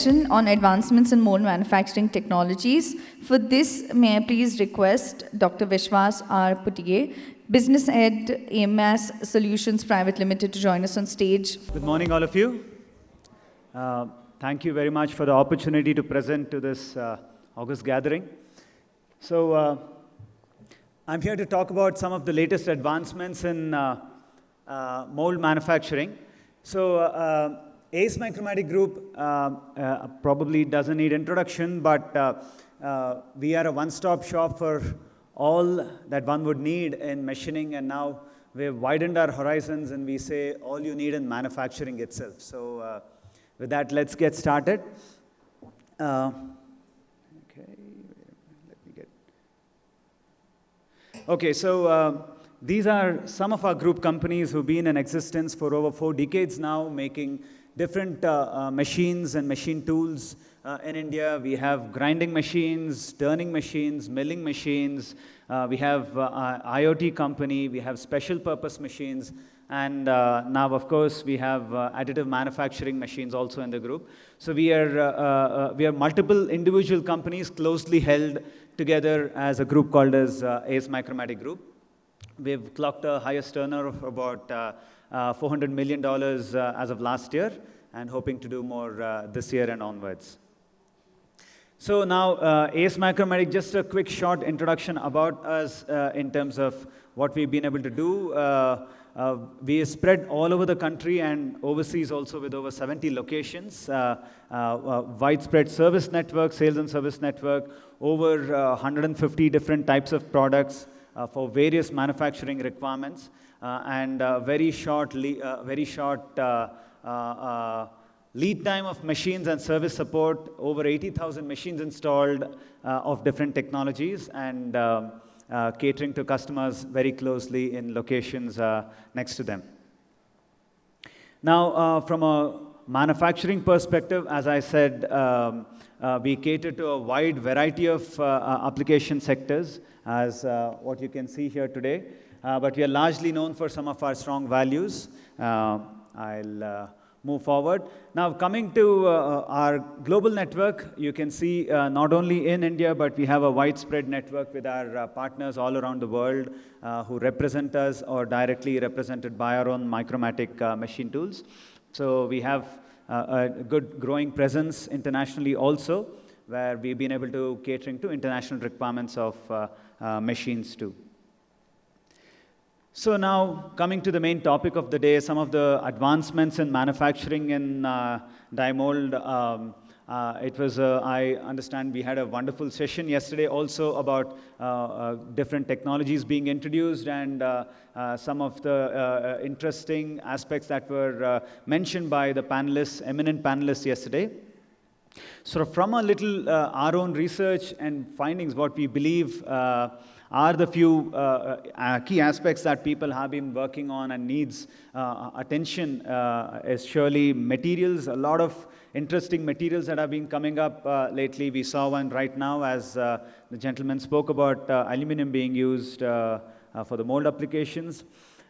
session on advancements in mold manufacturing technologies. For this, may I please request Dr. Vishwas R. Puttige, Business Head, AMAS Solutions Private Limited, to join us on stage. Good morning, all of you. Thank you very much for the opportunity to present to this August gathering. So, I'm here to talk about some of the latest advancements in mold manufacturing. So, ACE Micromatic Group probably doesn't need introduction, but we are a one-stop shop for all that one would need in machining, and now we've widened our horizons and we say all you need in manufacturing itself. So with that, let's get started. Okay, so these are some of our group companies who've been in existence for over 4 decades now, making different machines and machine tools in India. We have grinding machines, turning machines, milling machines. We have IoT company. We have special purpose machines. And now, of course, we have additive manufacturing machines also in the group. So we are multiple individual companies closely held together as a group called as ACE Micromatic Group. We've clocked a highest turnover of about $400 million as of last year, and hoping to do more this year and onwards. So now, ACE Micromatic, just a quick short introduction about us in terms of what we've been able to do. We are spread all over the country and overseas also with over 70 locations, widespread service network, sales and service network, over 150 different types of products for various manufacturing requirements, and very short lead time of machines and service support, over 80,000 machines installed of different technologies, and catering to customers very closely in locations next to them. Now, from a manufacturing perspective, as I said, we cater to a wide variety of application sectors, as what you can see here today. But we are largely known for some of our strong values. I'll move forward. Now, coming to our global network, you can see not only in India, but we have a widespread network with our partners all around the world who represent us or directly represented by our own Micromatic machine tools. So we have a good growing presence internationally also, where we've been able to catering to international requirements of machines too. So now, coming to the main topic of the day, some of the advancements in manufacturing in die mold. I understand we had a wonderful session yesterday also about different technologies being introduced, and some of the interesting aspects that were mentioned by the panelists, eminent panelists yesterday. So from a little our own research and findings, what we believe are the few key aspects that people have been working on and needs attention is surely materials. A lot of interesting materials that have been coming up lately. We saw one right now as the gentleman spoke about aluminum being used for the mold applications.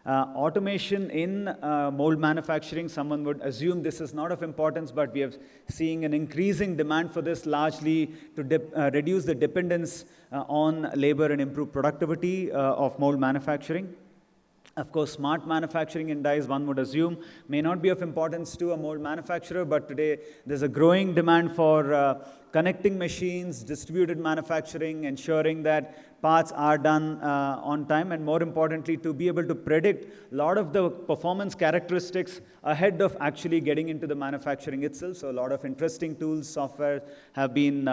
Automation in mold manufacturing, someone would assume this is not of importance, but we are seeing an increasing demand for this, largely to reduce the dependence on labor and improve productivity of mold manufacturing. Of course, smart manufacturing in dies, one would assume, may not be of importance to a mold manufacturer, but today there's a growing demand for connecting machines, distributed manufacturing, ensuring that parts are done on time, and more importantly, to be able to predict a lot of the performance characteristics ahead of actually getting into the manufacturing itself. So a lot of interesting tools, software have been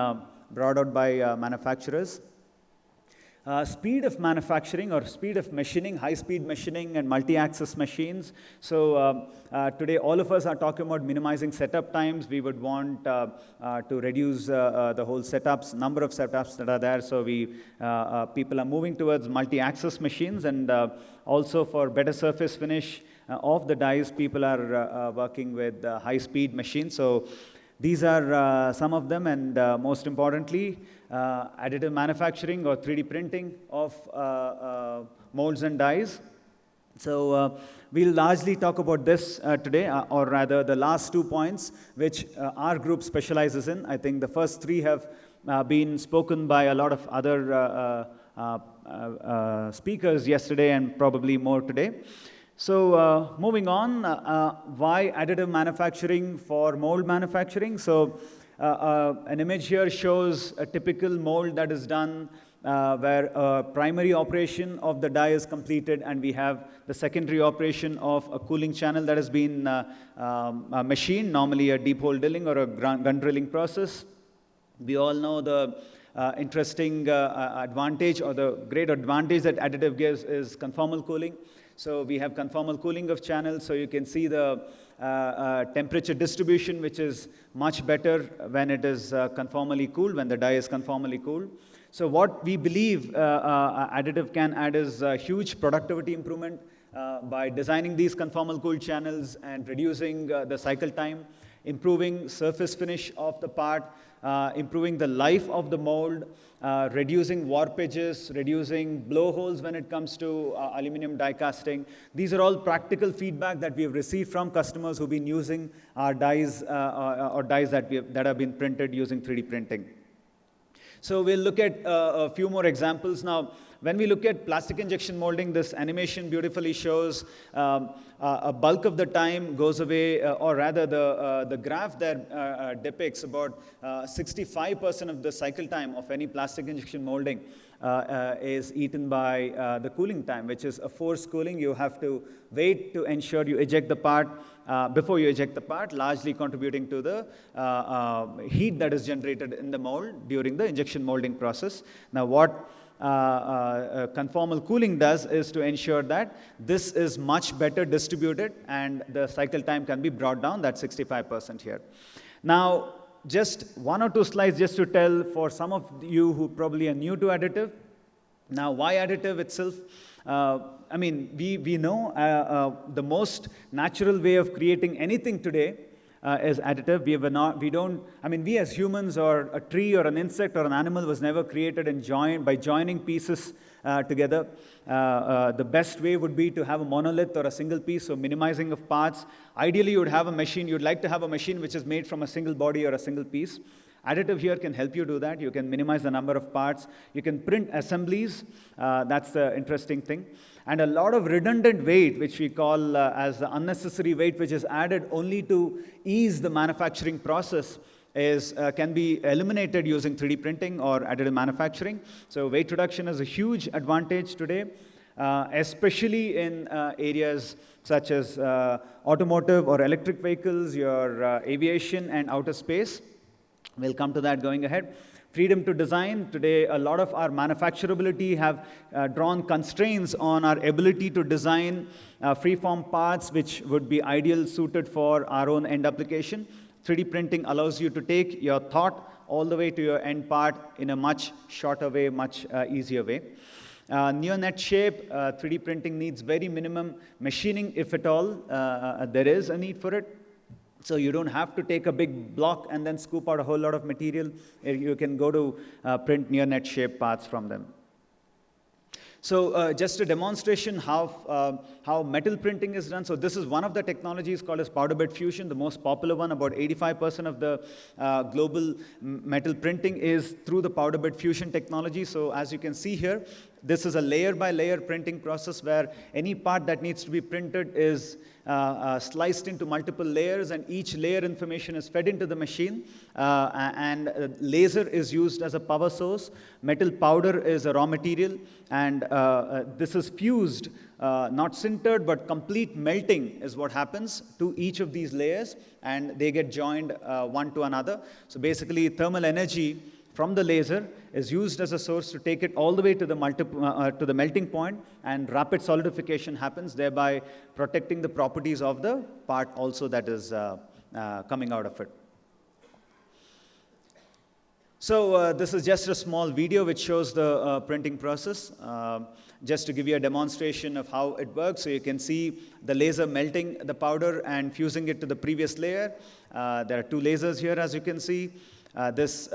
brought out by manufacturers. Speed of manufacturing or speed of machining, high-speed machining and multi-axis machines. So today all of us are talking about minimizing setup times. We would want to reduce the whole setups, number of setups that are there. So people are moving towards multi-axis machines, and also for better surface finish of the dies, people are working with high-speed machines. So these are some of them, and most importantly, additive manufacturing or 3D printing of molds and dies. So we'll largely talk about this today, or rather the last 2 points, which our group specializes in. I think the first 3 have been spoken by a lot of other speakers yesterday and probably more today. So moving on, why additive manufacturing for mold manufacturing? So an image here shows a typical mold that is done where a primary operation of the die is completed, and we have the secondary operation of a cooling channel that has been machined, normally a deep hole drilling or a gun drilling process. We all know the interesting advantage, or the great advantage that additive gives, is conformal cooling. So we have conformal cooling of channels, so you can see the temperature distribution, which is much better when it is conformally cooled, when the die is conformally cooled. So what we believe additive can add is a huge productivity improvement by designing these conformal cooled channels and reducing the cycle time, improving surface finish of the part, improving the life of the mold, reducing warpages, reducing blowholes when it comes to aluminum die casting. These are all practical feedback that we have received from customers who've been using our dies or dies that have been printed using 3D printing. So we'll look at a few more examples now. When we look at plastic injection molding, this animation beautifully shows a bulk of the time goes away, or rather the graph there depicts about 65% of the cycle time of any plastic injection molding is eaten by the cooling time, which is a forced cooling. You have to wait to ensure you eject the part before you eject the part, largely contributing to the heat that is generated in the mold during the injection molding process. Now, what conformal cooling does is to ensure that this is much better distributed and the cycle time can be brought down. That's 65% here. Now, just 1 or 2 slides just to tell for some of you who probably are new to additive. Now, why additive itself? I mean, we know the most natural way of creating anything today is additive. We as humans, or a tree or an insect or an animal was never created and by joining pieces together. The best way would be to have a monolith or a single piece, so minimizing of parts. Ideally, you'd like to have a machine which is made from a single body or a single piece. Additive here can help you do that. You can minimize the number of parts. You can print assemblies. That's the interesting thing. And a lot of redundant weight, which we call as the unnecessary weight, which is added only to ease the manufacturing process, can be eliminated using 3D printing or additive manufacturing. So weight reduction is a huge advantage today, especially in areas such as automotive or electric vehicles, your aviation and outer space. We'll come to that going ahead. Freedom to design. Today, a lot of our manufacturability have drawn constraints on our ability to design free-form parts, which would be ideal suited for our own end application. 3D printing allows you to take your thought all the way to your end part in a much shorter way, much easier way. Near-net shape, 3D printing needs very minimum machining, if at all. There is a need for it. So you don't have to take a big block and then scoop out a whole lot of material. You can go to print near-net shape parts from them. So just a demonstration how metal printing is done. So this is one of the technologies called as powder bed fusion, the most popular one. About 85% of the global metal printing is through the powder bed fusion technology. So as you can see here, this is a layer-by-layer printing process where any part that needs to be printed is sliced into multiple layers, and each layer information is fed into the machine, and laser is used as a power source. Metal powder is a raw material, and this is fused, not sintered, but complete melting is what happens to each of these layers, and they get joined one to another. So basically, thermal energy from the laser is used as a source to take it all the way to the melting point, and rapid solidification happens, thereby protecting the properties of the part also that is coming out of it. So this is just a small video which shows the printing process, just to give you a demonstration of how it works. So you can see the laser melting the powder and fusing it to the previous layer. There are 2 lasers here, as you can see. This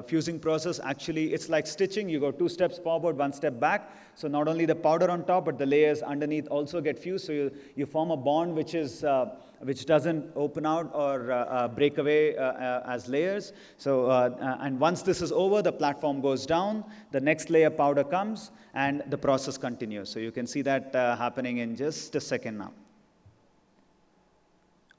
fusing process, actually, it's like stitching. You go 2 steps forward, 1 step back. So not only the powder on top, but the layers underneath also get fused. So you form a bond which doesn't open out or break away as layers. So, and once this is over, the platform goes down, the next layer powder comes, and the process continues. So you can see that happening in just a second now.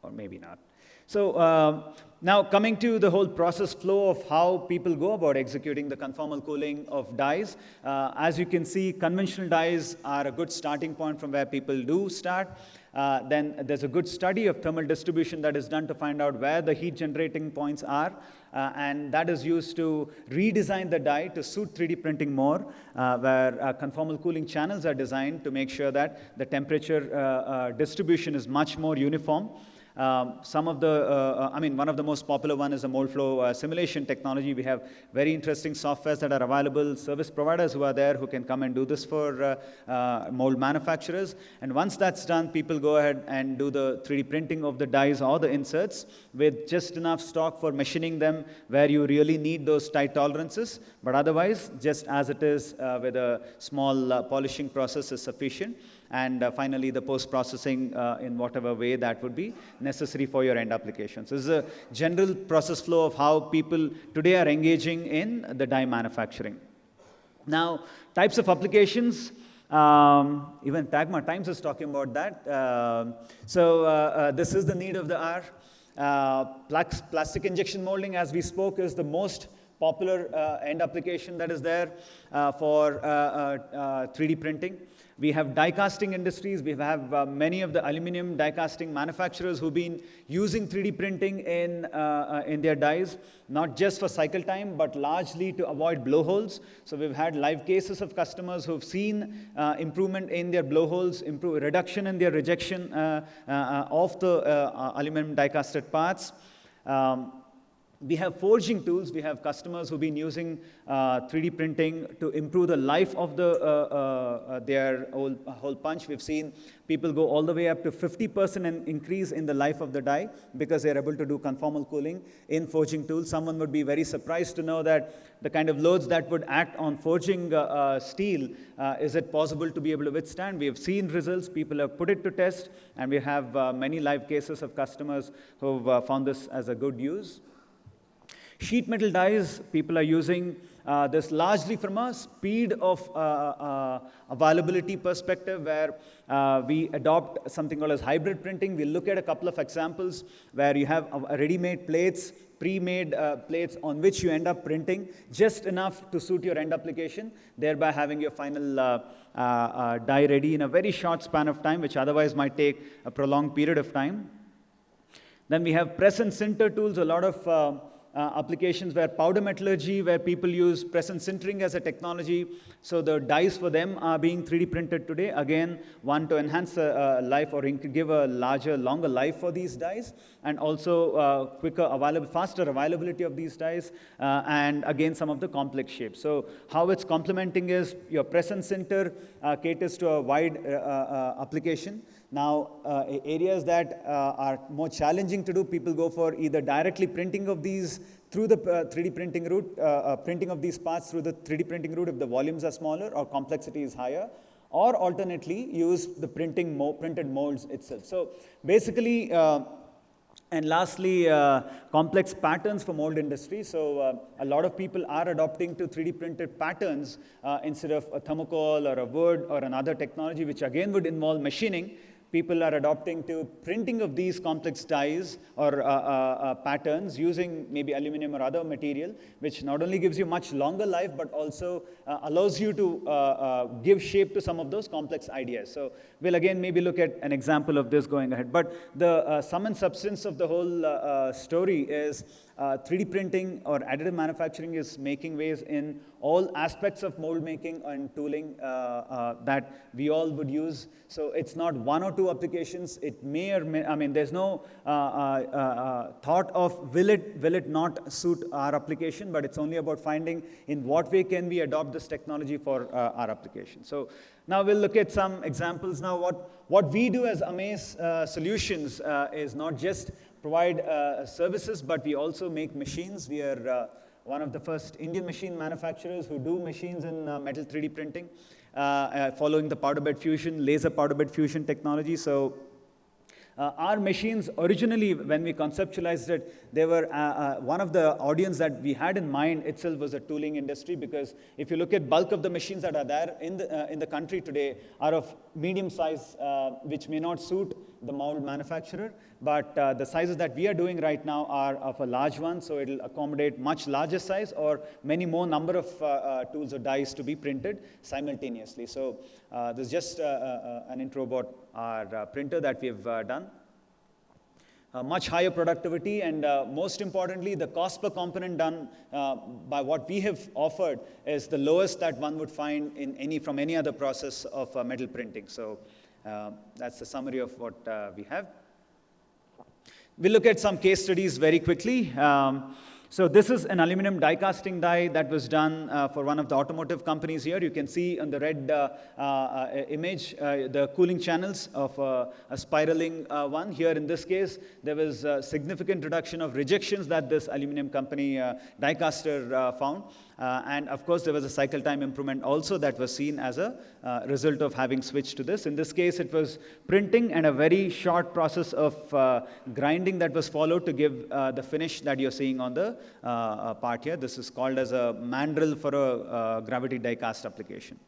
Or maybe not. So now coming to the whole process flow of how people go about executing the conformal cooling of dies. As you can see, conventional dies are a good starting point from where people do start. Then there's a good study of thermal distribution that is done to find out where the heat generating points are. And that is used to redesign the die to suit 3D printing more, where conformal cooling channels are designed to make sure that the temperature distribution is much more uniform. Some of the, one of the most popular one is the Mould flow simulation technology. We have very interesting softwares that are available, service providers who are there who can come and do this for mold manufacturers. And once that's done, people go ahead and do the 3D printing of the dies or the inserts with just enough stock for machining them where you really need those tight tolerances. But otherwise, just as it is with a small polishing process is sufficient. And finally, the post-processing in whatever way that would be necessary for your end applications. This is a general process flow of how people today are engaging in the die manufacturing. Now, types of applications, even Tagma Times is talking about that. This is the need of the hour. Plastic injection molding, as we spoke, is the most popular end application that is there for 3D printing. We have die casting industries. We have many of the aluminum die casting manufacturers who've been using 3D printing in their dies, not just for cycle time, but largely to avoid blowholes. So we've had live cases of customers who've seen improvement in their blowholes, reduction in their rejection of the aluminum die casted parts. We have forging tools. We have customers who've been using 3D printing to improve the life of their whole punch. We've seen people go all the way up to 50% increase in the life of the die because they're able to do conformal cooling in forging tools. Someone would be very surprised to know that the kind of loads that would act on forging steel, is it possible to be able to withstand? We have seen results. People have put it to test, and we have many live cases of customers who've found this as a good use. Sheet metal dies, people are using this largely from a speed of availability perspective, where we adopt something called as hybrid printing. We'll look at a couple of examples where you have ready-made plates, pre-made plates on which you end up printing just enough to suit your end application, thereby having your final die ready in a very short span of time, which otherwise might take a prolonged period of time. Then we have press and sinter tools, a lot of applications where powder metallurgy, where people use press and sintering as a technology. So the dies for them are being 3D printed today. Again, one, to enhance the life or give a larger, longer life for these dies, and also faster availability of these dies, and again, some of the complex shapes. So how it's complementing is your press and sinter caters to a wide application. Now, areas that are more challenging to do, people go for either directly printing of these through the 3D printing route, printing of these parts through the 3D printing route if the volumes are smaller or complexity is higher, or alternately use the printed molds itself. So basically, and lastly, complex patterns for mold industry. So a lot of people are adopting to 3D printed patterns instead of a thermocol or a wood or another technology, which again would involve machining. People are adopting to printing of these complex dies or patterns using maybe aluminum or other material, which not only gives you much longer life, but also allows you to give shape to some of those complex ideas. So we'll again maybe look at an example of this going ahead. But the sum and substance of the whole story is 3D printing or additive manufacturing is making waves in all aspects of mold making and tooling that we all would use. So it's not one or two applications. It may or may, there's no thought of will it not suit our application, but it's only about finding in what way can we adopt this technology for our application. So now we'll look at some examples. Now what we do as Amace Solutions is not just provide services, but we also make machines. We are one of the first Indian machine manufacturers who do machines in metal 3D printing, following the powder bed fusion, laser powder bed fusion technology. So our machines, originally, when we conceptualized it, they were one of the audience that we had in mind itself was the tooling industry, because if you look at bulk of the machines that are there in the country today are of medium size, which may not suit the mold manufacturer, but the sizes that we are doing right now are of a large one, so it will accommodate much larger size or many more number of tools or dies to be printed simultaneously. So this is just an intro about our printer that we have done. Much higher productivity, and most importantly, the cost per component done by what we have offered is the lowest that one would find in from any other process of metal printing. So that's the summary of what we have. We'll look at some case studies very quickly. So this is an aluminum die casting die that was done for one of the automotive companies here. You can see on the red image the cooling channels of a spiraling one. Here in this case, there was a significant reduction of rejections that this aluminum company die caster found. And of course, there was a cycle time improvement also that was seen as a result of having switched to this. In this case, it was printing and a very short process of grinding that was followed to give the finish that you're seeing on the part here. This is called as a mandrel for a gravity die cast application.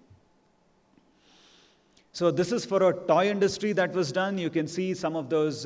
So this is for a toy industry that was done. You can see some of those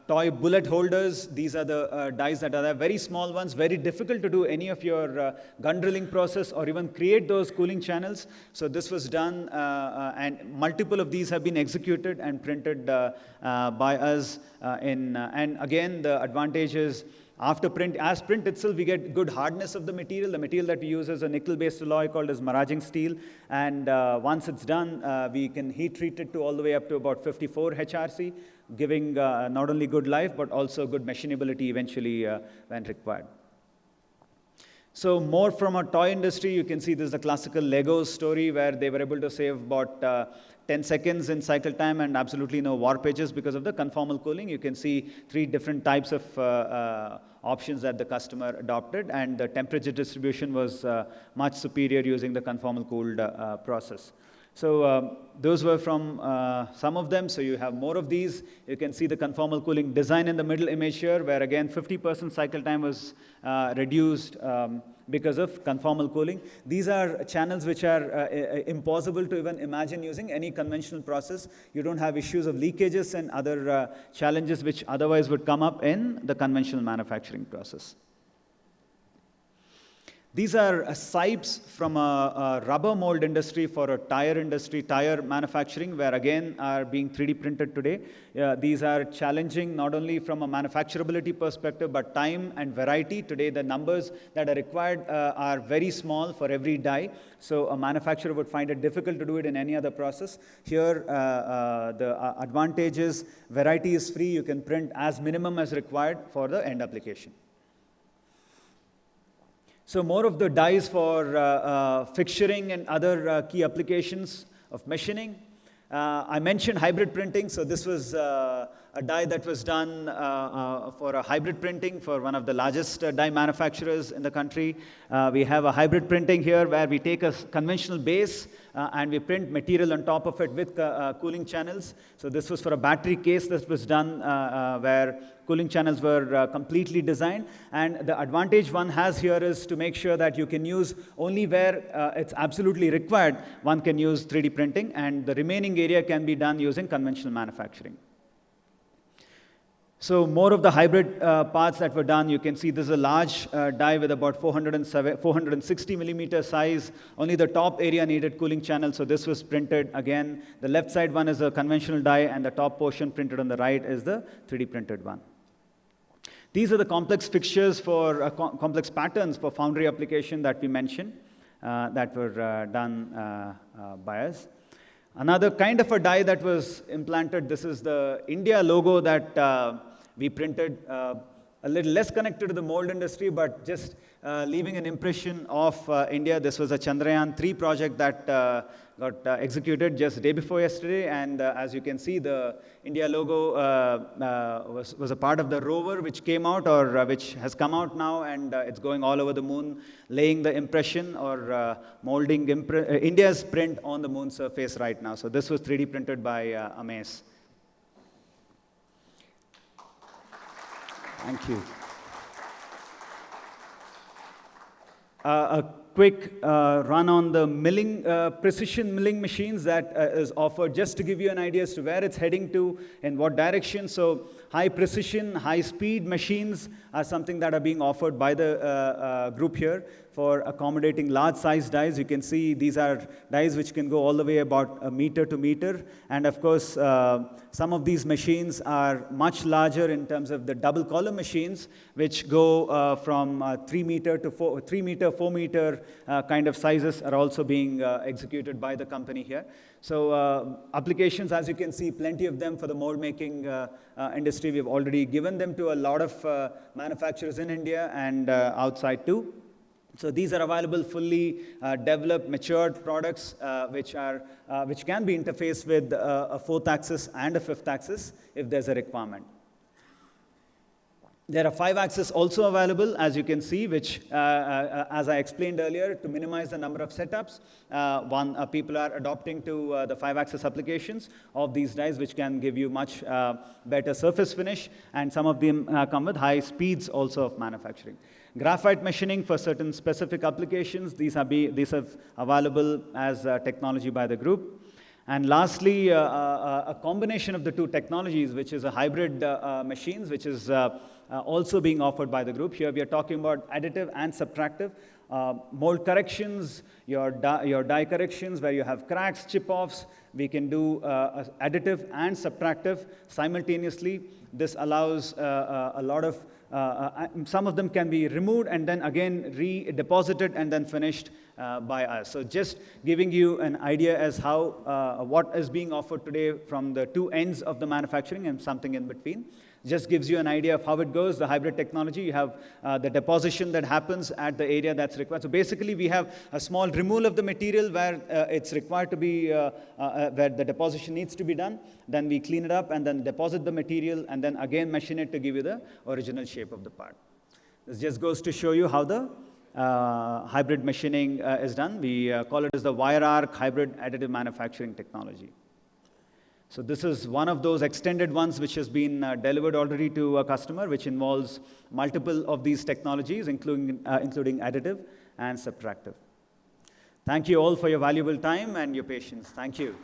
toy bullet holders. These are the dies that are there, very small ones, very difficult to do any of your gun drilling process or even create those cooling channels. So this was done, and multiple of these have been executed and printed by us. And again, the advantage is, after print, as print itself, we get good hardness of the material. The material that we use is a nickel-based alloy called as maraging steel. And once it's done, we can heat treat it to all the way up to about 54 HRC, giving not only good life, but also good machinability eventually when required. So more from a toy industry, you can see this is the classical Lego story where they were able to save about 10 seconds in cycle time and absolutely no warpages because of the conformal cooling. You can see 3 different types of options that the customer adopted, and the temperature distribution was much superior using the conformal cooled process. So those were from some of them. So you have more of these. You can see the conformal cooling design in the middle image here, where again 50% cycle time was reduced because of conformal cooling. These are channels which are impossible to even imagine using any conventional process. You don't have issues of leakages and other challenges which otherwise would come up in the conventional manufacturing process. These are sipes from a rubber mold industry for a tire industry, tire manufacturing, where again are being 3D printed today. These are challenging not only from a manufacturability perspective, but time and variety. Today, the numbers that are required are very small for every die. So a manufacturer would find it difficult to do it in any other process. Here, the advantage is variety is free. You can print as minimum as required for the end application. So more of the dies for fixturing and other key applications of machining. I mentioned hybrid printing. So this was a die that was done for a hybrid printing for one of the largest die manufacturers in the country. We have a hybrid printing here where we take a conventional base and we print material on top of it with cooling channels. So this was for a battery case that was done where cooling channels were completely designed. And the advantage one has here is to make sure that you can use only where it's absolutely required, one can use 3D printing, and the remaining area can be done using conventional manufacturing. So more of the hybrid parts that were done, you can see this is a large die with about 460 millimeter size. Only the top area needed cooling channel, so this was printed. Again, the left side one is a conventional die, and the top portion printed on the right is the 3D printed one. These are the complex fixtures for complex patterns for foundry application that we mentioned that were done by us. Another kind of a die that was implanted, this is the India logo that we printed a little less connected to the mold industry, but just leaving an impression of India. This was a Chandrayaan-3 project that got executed just the day before yesterday, and as you can see, the India logo was a part of the rover which came out, or which has come out now, and it's going all over the moon, laying the impression or molding India's print on the moon surface right now. So this was 3D printed by Amace. Thank you. A quick run on the milling, precision milling machines that is offered, just to give you an idea as to where it's heading to, in what direction. So high precision, high speed machines are something that are being offered by the group here for accommodating large size dies. You can see these are dies which can go all the way about a meter to meter. And of course, some of these machines are much larger in terms of the double column machines, which go from 3 meter to 4 meter kind of sizes are also being executed by the company here. So applications, as you can see, plenty of them for the mold making industry. We've already given them to a lot of manufacturers in India and outside too. So these are available fully developed, matured products which can be interfaced with a 4th axis and a 5th axis if there's a requirement. There are 5 axis also available, as you can see, which, as I explained earlier, to minimize the number of setups, people are adopting to the 5 axis applications of these dies, which can give you much better surface finish, and some of them come with high speeds also of manufacturing. Graphite machining for certain specific applications, these are available as technology by the group. And lastly, a combination of the two technologies, which is a hybrid machines, which is also being offered by the group. Here we are talking about additive and subtractive. Mold corrections, your die corrections, where you have cracks, chip-offs. We can do additive and subtractive simultaneously. This allows a lot of, some of them can be removed and then again redeposited and then finished by us. So just giving you an idea as how what is being offered today from the two ends of the manufacturing and something in between. Just gives you an idea of how it goes. The hybrid technology, you have the deposition that happens at the area that's required. So basically, we have a small removal of the material where it's required to be, where the deposition needs to be done. Then we clean it up and then deposit the material and then again machine it to give you the original shape of the part. This just goes to show you how the hybrid machining is done. We call it as the wire arc hybrid additive manufacturing technology. So this is one of those extended ones which has been delivered already to a customer, which involves multiple of these technologies, including additive and subtractive. Thank you all for your valuable time and your patience. Thank you.